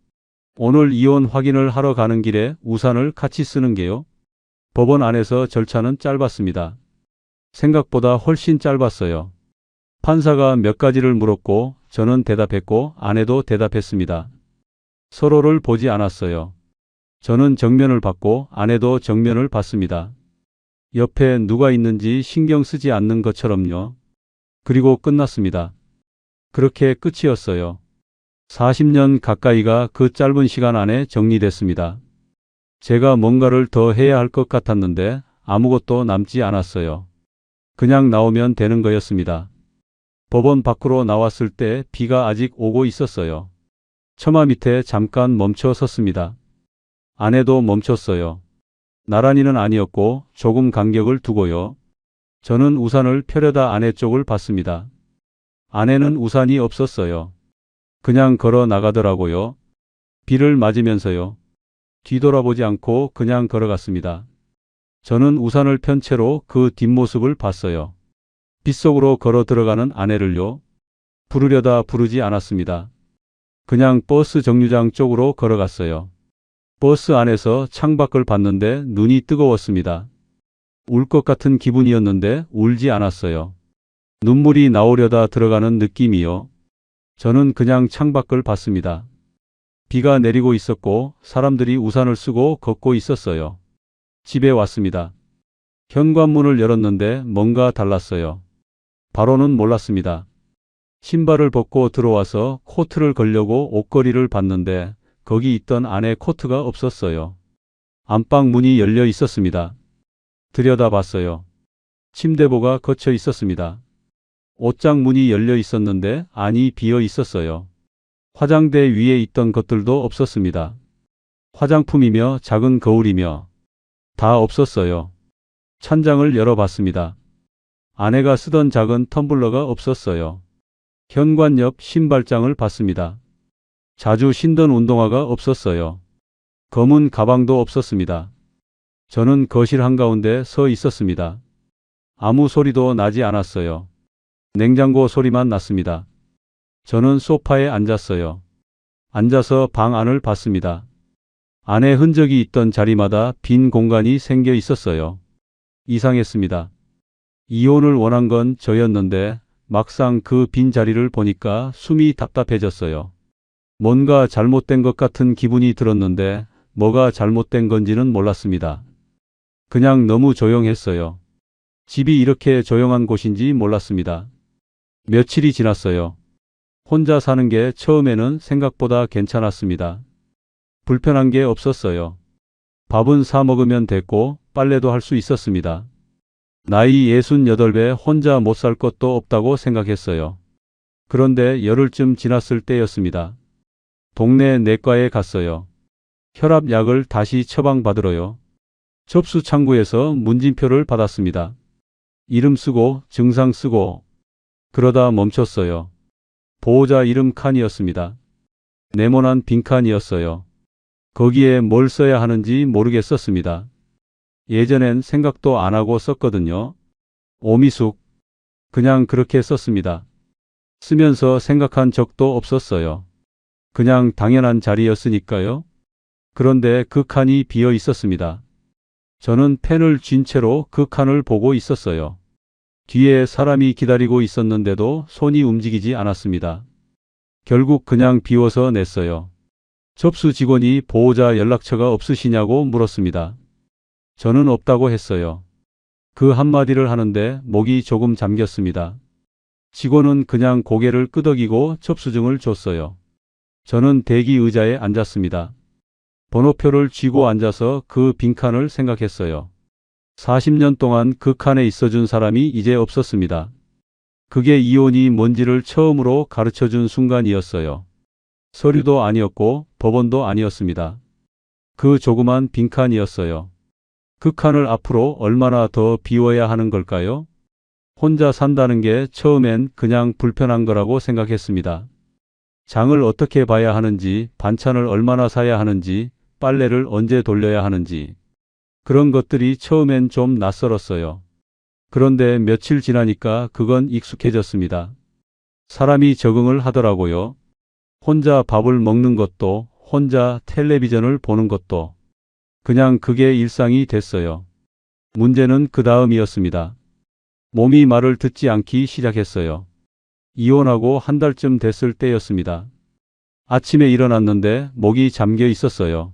오늘 이혼 확인을 하러 가는 길에 우산을 같이 쓰는 게요. 법원 안에서 절차는 짧았습니다. 생각보다 훨씬 짧았어요. 판사가 몇 가지를 물었고 저는 대답했고 아내도 대답했습니다. 서로를 보지 않았어요. 저는 정면을 봤고 아내도 정면을 봤습니다. 옆에 누가 있는지 신경 쓰지 않는 것처럼요. 그리고 끝났습니다. 그렇게 끝이었어요. 40년 가까이가 그 짧은 시간 안에 정리됐습니다. 제가 뭔가를 더 해야 할 것 같았는데 아무것도 남지 않았어요. 그냥 나오면 되는 거였습니다. 법원 밖으로 나왔을 때 비가 아직 오고 있었어요. 처마 밑에 잠깐 멈춰 섰습니다. 아내도 멈췄어요. 나란히는 아니었고 조금 간격을 두고요. 저는 우산을 펴려다 아내 쪽을 봤습니다. 아내는 우산이 없었어요. 그냥 걸어 나가더라고요. 비를 맞으면서요. 뒤돌아보지 않고 그냥 걸어갔습니다. 저는 우산을 편 채로 그 뒷모습을 봤어요. 빗속으로 걸어 들어가는 아내를요. 부르려다 부르지 않았습니다. 그냥 버스 정류장 쪽으로 걸어갔어요. 버스 안에서 창밖을 봤는데 눈이 뜨거웠습니다. 울 것 같은 기분이었는데 울지 않았어요. 눈물이 나오려다 들어가는 느낌이요. 저는 그냥 창밖을 봤습니다. 비가 내리고 있었고 사람들이 우산을 쓰고 걷고 있었어요. 집에 왔습니다. 현관문을 열었는데 뭔가 달랐어요. 바로는 몰랐습니다. 신발을 벗고 들어와서 코트를 걸려고 옷걸이를 봤는데 거기 있던 안에 코트가 없었어요. 안방 문이 열려 있었습니다. 들여다봤어요. 침대보가 걷혀 있었습니다. 옷장 문이 열려 있었는데 안이 비어 있었어요. 화장대 위에 있던 것들도 없었습니다. 화장품이며 작은 거울이며 다 없었어요. 찬장을 열어봤습니다. 아내가 쓰던 작은 텀블러가 없었어요. 현관 옆 신발장을 봤습니다. 자주 신던 운동화가 없었어요. 검은 가방도 없었습니다. 저는 거실 한가운데 서 있었습니다. 아무 소리도 나지 않았어요. 냉장고 소리만 났습니다. 저는 소파에 앉았어요. 앉아서 방 안을 봤습니다. 안에 흔적이 있던 자리마다 빈 공간이 생겨 있었어요. 이상했습니다. 이혼을 원한 건 저였는데 막상 그 빈 자리를 보니까 숨이 답답해졌어요. 뭔가 잘못된 것 같은 기분이 들었는데 뭐가 잘못된 건지는 몰랐습니다. 그냥 너무 조용했어요. 집이 이렇게 조용한 곳인지 몰랐습니다. 며칠이 지났어요. 혼자 사는 게 처음에는 생각보다 괜찮았습니다. 불편한 게 없었어요. 밥은 사 먹으면 됐고 빨래도 할 수 있었습니다. 나이 68에 혼자 못 살 것도 없다고 생각했어요. 그런데 열흘쯤 지났을 때였습니다. 동네 내과에 갔어요. 혈압약을 다시 처방받으러요. 접수 창구에서 문진표를 받았습니다. 이름 쓰고 증상 쓰고 그러다 멈췄어요. 보호자 이름 칸이었습니다. 네모난 빈칸이었어요. 거기에 뭘 써야 하는지 모르겠었습니다. 예전엔 생각도 안 하고 썼거든요. 오미숙. 그냥 그렇게 썼습니다. 쓰면서 생각한 적도 없었어요. 그냥 당연한 자리였으니까요. 그런데 그 칸이 비어 있었습니다. 저는 펜을 쥔 채로 그 칸을 보고 있었어요. 뒤에 사람이 기다리고 있었는데도 손이 움직이지 않았습니다. 결국 그냥 비워서 냈어요. 접수 직원이 보호자 연락처가 없으시냐고 물었습니다. 저는 없다고 했어요. 그 한마디를 하는데 목이 조금 잠겼습니다. 직원은 그냥 고개를 끄덕이고 접수증을 줬어요. 저는 대기 의자에 앉았습니다. 번호표를 쥐고 앉아서 그 빈칸을 생각했어요. 40년 동안 그 칸에 있어준 사람이 이제 없었습니다. 그게 이혼이 뭔지를 처음으로 가르쳐준 순간이었어요. 서류도 아니었고 법원도 아니었습니다. 그 조그만 빈칸이었어요. 그 칸을 앞으로 얼마나 더 비워야 하는 걸까요? 혼자 산다는 게 처음엔 그냥 불편한 거라고 생각했습니다. 장을 어떻게 봐야 하는지, 반찬을 얼마나 사야 하는지, 빨래를 언제 돌려야 하는지. 그런 것들이 처음엔 좀 낯설었어요. 그런데 며칠 지나니까 그건 익숙해졌습니다. 사람이 적응을 하더라고요. 혼자 밥을 먹는 것도, 혼자 텔레비전을 보는 것도. 그냥 그게 일상이 됐어요. 문제는 그 다음이었습니다. 몸이 말을 듣지 않기 시작했어요. 이혼하고 한 달쯤 됐을 때였습니다. 아침에 일어났는데 목이 잠겨 있었어요.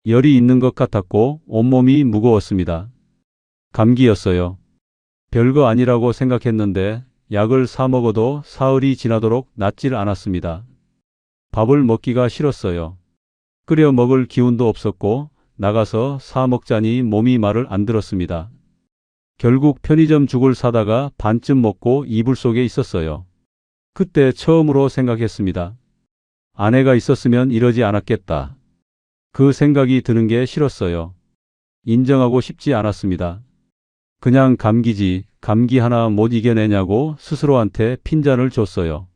열이 있는 것 같았고 온몸이 무거웠습니다. 감기였어요. 별거 아니라고 생각했는데 약을 사 먹어도 사흘이 지나도록 낫질 않았습니다. 밥을 먹기가 싫었어요. 끓여 먹을 기운도 없었고 나가서 사 먹자니 몸이 말을 안 들었습니다. 결국 편의점 죽을 사다가 반쯤 먹고 이불 속에 있었어요. 그때 처음으로 생각했습니다. 아내가 있었으면 이러지 않았겠다. 그 생각이 드는 게 싫었어요. 인정하고 싶지 않았습니다. 그냥 감기지, 감기 하나 못 이겨내냐고 스스로한테 핀잔을 줬어요.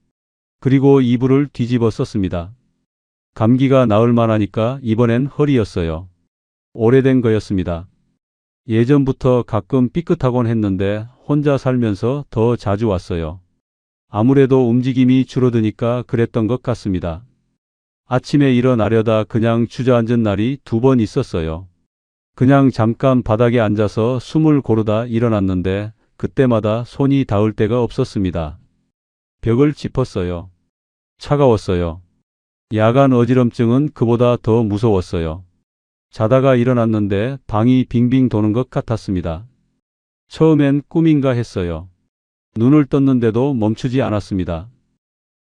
그리고 이불을 뒤집어 썼습니다. 감기가 나을 만하니까 이번엔 허리였어요. 오래된 거였습니다. 예전부터 가끔 삐끗하곤 했는데 혼자 살면서 더 자주 왔어요. 아무래도 움직임이 줄어드니까 그랬던 것 같습니다. 아침에 일어나려다 그냥 주저앉은 날이 2번 있었어요. 그냥 잠깐 바닥에 앉아서 숨을 고르다 일어났는데 그때마다 손이 닿을 데가 없었습니다. 벽을 짚었어요. 차가웠어요. 야간 어지럼증은 그보다 더 무서웠어요. 자다가 일어났는데 방이 빙빙 도는 것 같았습니다. 처음엔 꿈인가 했어요. 눈을 떴는데도 멈추지 않았습니다.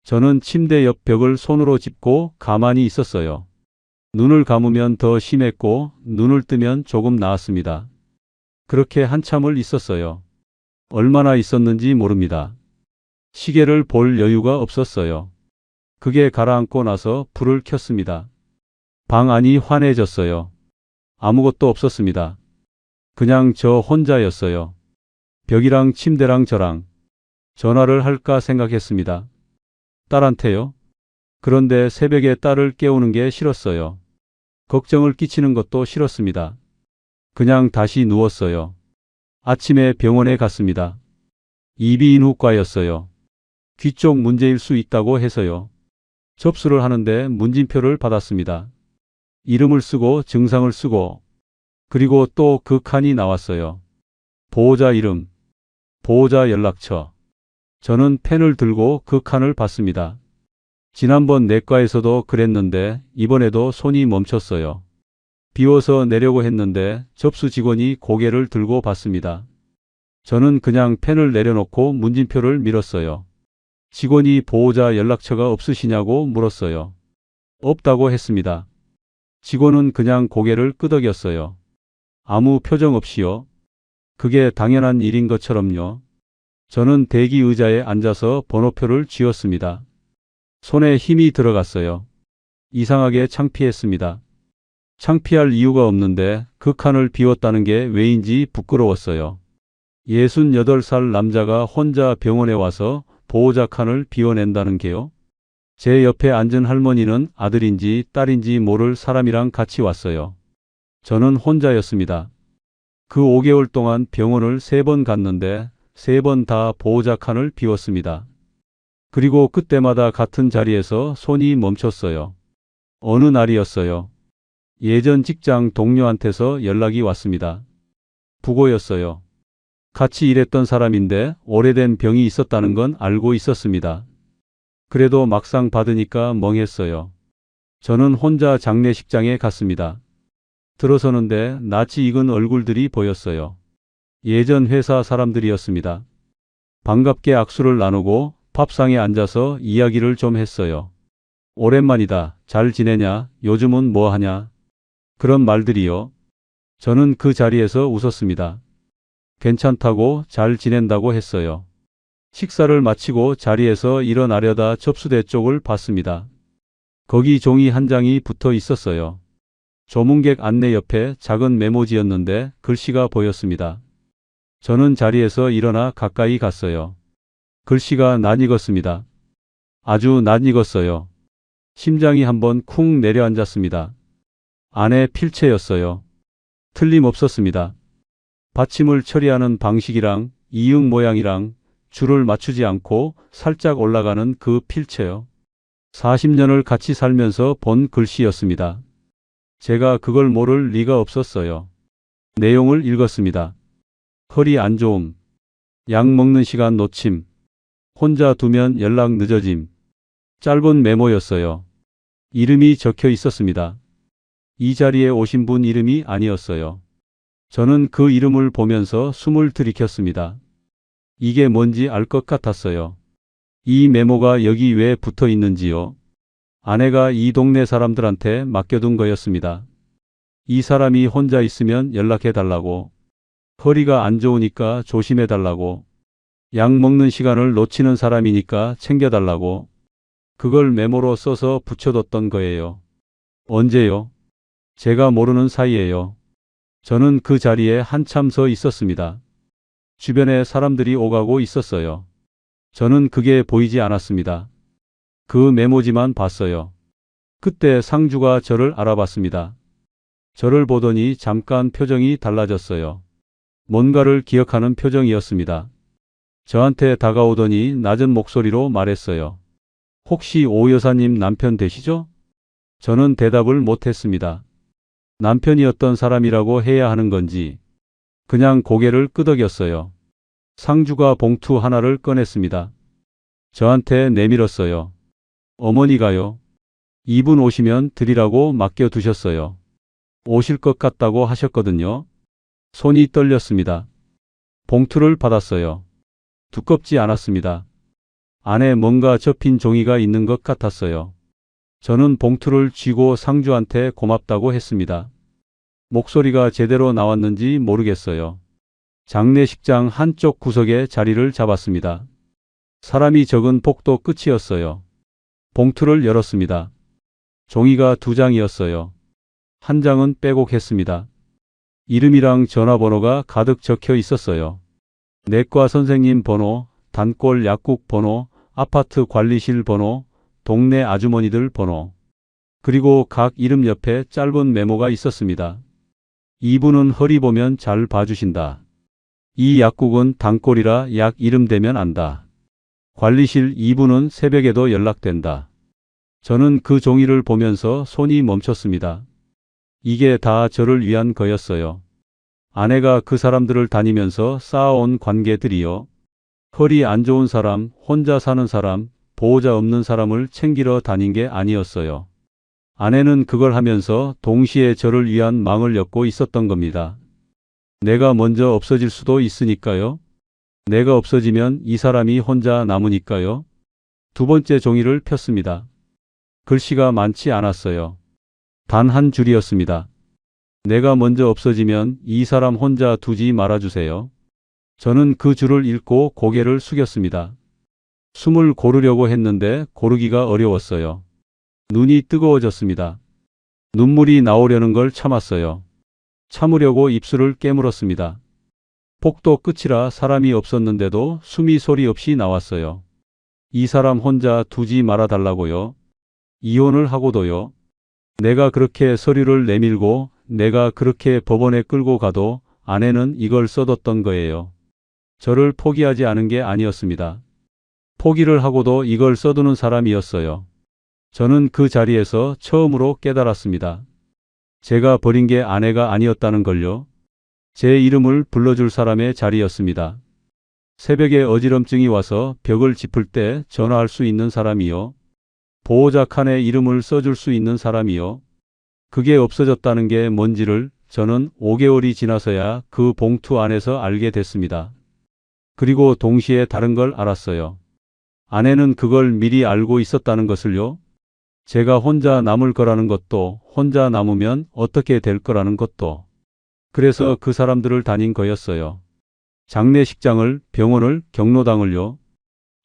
저는 침대 옆 벽을 손으로 짚고 가만히 있었어요. 눈을 감으면 더 심했고 눈을 뜨면 조금 나았습니다. 그렇게 한참을 있었어요. 얼마나 있었는지 모릅니다. 시계를 볼 여유가 없었어요. 그게 가라앉고 나서 불을 켰습니다. 방 안이 환해졌어요. 아무것도 없었습니다. 그냥 저 혼자였어요. 벽이랑 침대랑 저랑. 전화를 할까 생각했습니다. 딸한테요. 그런데 새벽에 딸을 깨우는 게 싫었어요. 걱정을 끼치는 것도 싫었습니다. 그냥 다시 누웠어요. 아침에 병원에 갔습니다. 이비인후과였어요. 귀 쪽 문제일 수 있다고 해서요. 접수를 하는데 문진표를 받았습니다. 이름을 쓰고 증상을 쓰고 그리고 또 그 칸이 나왔어요. 보호자 이름, 보호자 연락처. 저는 펜을 들고 그 칸을 봤습니다. 지난번 내과에서도 그랬는데 이번에도 손이 멈췄어요. 비워서 내려고 했는데 접수 직원이 고개를 들고 봤습니다. 저는 그냥 펜을 내려놓고 문진표를 밀었어요. 직원이 보호자 연락처가 없으시냐고 물었어요. 없다고 했습니다. 직원은 그냥 고개를 끄덕였어요. 아무 표정 없이요. 그게 당연한 일인 것처럼요. 저는 대기 의자에 앉아서 번호표를 쥐었습니다. 손에 힘이 들어갔어요. 이상하게 창피했습니다. 창피할 이유가 없는데 그 칸을 비웠다는 게 왜인지 부끄러웠어요. 68살 남자가 혼자 병원에 와서 보호자 칸을 비워낸다는 게요. 제 옆에 앉은 할머니는 아들인지 딸인지 모를 사람이랑 같이 왔어요. 저는 혼자였습니다. 그 5개월 동안 병원을 3번 갔는데 3번 다 보호자 칸을 비웠습니다. 그리고 그때마다 같은 자리에서 손이 멈췄어요. 어느 날이었어요. 예전 직장 동료한테서 연락이 왔습니다. 부고였어요. 같이 일했던 사람인데 오래된 병이 있었다는 건 알고 있었습니다. 그래도 막상 받으니까 멍했어요. 저는 혼자 장례식장에 갔습니다. 들어서는데 낯이 익은 얼굴들이 보였어요. 예전 회사 사람들이었습니다. 반갑게 악수를 나누고 밥상에 앉아서 이야기를 좀 했어요. 오랜만이다. 잘 지내냐? 요즘은 뭐 하냐? 그런 말들이요. 저는 그 자리에서 웃었습니다. 괜찮다고 잘 지낸다고 했어요. 식사를 마치고 자리에서 일어나려다 접수대 쪽을 봤습니다. 거기 종이 한 장이 붙어 있었어요. 조문객 안내 옆에 작은 메모지였는데 글씨가 보였습니다. 저는 자리에서 일어나 가까이 갔어요. 글씨가 낯익었습니다. 아주 낯익었어요. 심장이 한번 쿵 내려앉았습니다. 안에 필체였어요. 틀림없었습니다. 받침을 처리하는 방식이랑 이응 모양이랑 줄을 맞추지 않고 살짝 올라가는 그 필체요. 40년을 같이 살면서 본 글씨였습니다. 제가 그걸 모를 리가 없었어요. 내용을 읽었습니다. 허리 안 좋음, 약 먹는 시간 놓침, 혼자 두면 연락 늦어짐. 짧은 메모였어요. 이름이 적혀 있었습니다. 이 자리에 오신 분 이름이 아니었어요. 저는 그 이름을 보면서 숨을 들이켰습니다. 이게 뭔지 알 것 같았어요. 이 메모가 여기 왜 붙어 있는지요. 아내가 이 동네 사람들한테 맡겨둔 거였습니다. 이 사람이 혼자 있으면 연락해 달라고. 허리가 안 좋으니까 조심해 달라고. 약 먹는 시간을 놓치는 사람이니까 챙겨 달라고. 그걸 메모로 써서 붙여뒀던 거예요. 언제요? 제가 모르는 사이에요. 저는 그 자리에 한참 서 있었습니다. 주변에 사람들이 오가고 있었어요. 저는 그게 보이지 않았습니다. 그 메모지만 봤어요. 그때 상주가 저를 알아봤습니다. 저를 보더니 잠깐 표정이 달라졌어요. 뭔가를 기억하는 표정이었습니다. 저한테 다가오더니 낮은 목소리로 말했어요. 혹시 오 여사님 남편 되시죠? 저는 대답을 못했습니다. 남편이었던 사람이라고 해야 하는 건지 그냥 고개를 끄덕였어요. 상주가 봉투 하나를 꺼냈습니다. 저한테 내밀었어요. 어머니가요. 이분 오시면 드리라고 맡겨두셨어요. 오실 것 같다고 하셨거든요. 손이 떨렸습니다. 봉투를 받았어요. 두껍지 않았습니다. 안에 뭔가 접힌 종이가 있는 것 같았어요. 저는 봉투를 쥐고 상주한테 고맙다고 했습니다. 목소리가 제대로 나왔는지 모르겠어요. 장례식장 한쪽 구석에 자리를 잡았습니다. 사람이 적은 복도 끝이었어요. 봉투를 열었습니다. 종이가 2장이었어요. 한 장은 빼곡했습니다. 이름이랑 전화번호가 가득 적혀 있었어요. 내과 선생님 번호, 단골 약국 번호, 아파트 관리실 번호, 동네 아주머니들 번호. 그리고 각 이름 옆에 짧은 메모가 있었습니다. 이분은 허리 보면 잘 봐주신다. 이 약국은 단골이라 약 이름 되면 안다. 관리실 이분은 새벽에도 연락된다. 저는 그 종이를 보면서 손이 멈췄습니다. 이게 다 저를 위한 거였어요. 아내가 그 사람들을 다니면서 쌓아온 관계들이요. 허리 안 좋은 사람, 혼자 사는 사람, 보호자 없는 사람을 챙기러 다닌 게 아니었어요. 아내는 그걸 하면서 동시에 저를 위한 망을 엮고 있었던 겁니다. 내가 먼저 없어질 수도 있으니까요. 내가 없어지면 이 사람이 혼자 남으니까요. 2번째 종이를 폈습니다. 글씨가 많지 않았어요. 단 한 줄이었습니다. 내가 먼저 없어지면 이 사람 혼자 두지 말아주세요. 저는 그 줄을 읽고 고개를 숙였습니다. 숨을 고르려고 했는데 고르기가 어려웠어요. 눈이 뜨거워졌습니다. 눈물이 나오려는 걸 참았어요. 참으려고 입술을 깨물었습니다. 복도 끝이라 사람이 없었는데도 숨이 소리 없이 나왔어요. 이 사람 혼자 두지 말아달라고요. 이혼을 하고도요. 내가 그렇게 서류를 내밀고 내가 그렇게 법원에 끌고 가도 아내는 이걸 써뒀던 거예요. 저를 포기하지 않은 게 아니었습니다. 포기를 하고도 이걸 써두는 사람이었어요. 저는 그 자리에서 처음으로 깨달았습니다. 제가 버린 게 아내가 아니었다는 걸요. 제 이름을 불러줄 사람의 자리였습니다. 새벽에 어지럼증이 와서 벽을 짚을 때 전화할 수 있는 사람이요. 보호자 칸에 이름을 써줄 수 있는 사람이요. 그게 없어졌다는 게 뭔지를 저는 5개월이 지나서야 그 봉투 안에서 알게 됐습니다. 그리고 동시에 다른 걸 알았어요. 아내는 그걸 미리 알고 있었다는 것을요. 제가 혼자 남을 거라는 것도, 혼자 남으면 어떻게 될 거라는 것도. 그래서 그 사람들을 다닌 거였어요. 장례식장을, 병원을, 경로당을요.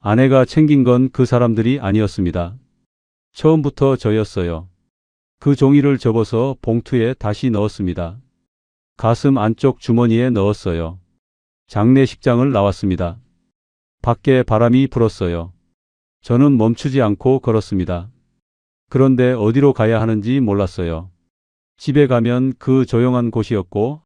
아내가 챙긴 건 그 사람들이 아니었습니다. 처음부터 저였어요. 그 종이를 접어서 봉투에 다시 넣었습니다. 가슴 안쪽 주머니에 넣었어요. 장례식장을 나왔습니다. 밖에 바람이 불었어요. 저는 멈추지 않고 걸었습니다. 그런데 어디로 가야 하는지 몰랐어요. 집에 가면 그 조용한 곳이었고